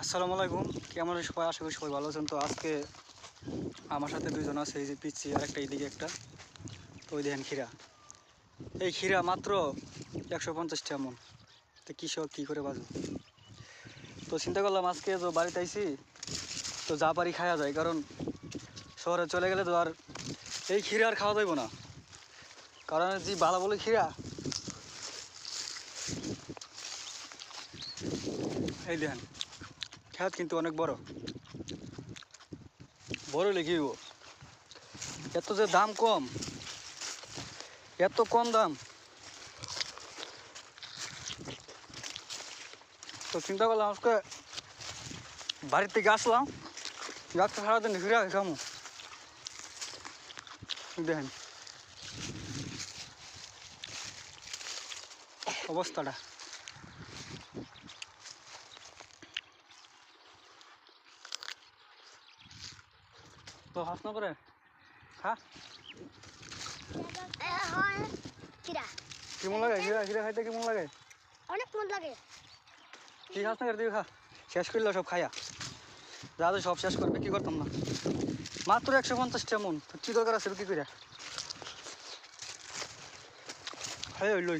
আসসালামু আলাইকুম, কেমন সবাই? আশা করি সবাই ভালো আছেন। তো আজকে আমার সাথে দুইজন আছে, এই যে পিচ্ছি আর একটা এইদিকে একটা। তো ওই দেখেন ক্ষীরা, এই ক্ষীরা মাত্র 150 টাকা মন। তো কৃষক কী করে বাঁচবে? তো চিন্তা করলাম আজকে তো বাড়িতে আইছি, তো যা পারি খাওয়া যায়, কারণ শহরে চলে গেলে তো আর এই ক্ষীরা আর খাওয়া যাইব না। কারণ যে ভালো বলে ক্ষীরা, এই দেখেন খেত কিন্তু অনেক বড় বড় লেগে এত যে দাম কম, এত কম দাম। তো চিন্তা করলাম আজকে বাড়ির থেকে আসলাম, গাছটা সারাদিন ঘিরে খামু। দেখেন অবস্থাটা। তো হাসনা করে খা। কেমন লাগে ঘিরা? ঘিরা খাইতে কেমন লাগে? অনেক মন লাগে। কি খাস না করে তুই খা, শেষ করলে সব খাইয়া যা সব শেষ করবে, কি করতাম না। মাত্র 150 টাকা মন, তো কি দরকার আছে কি করে খাই লই।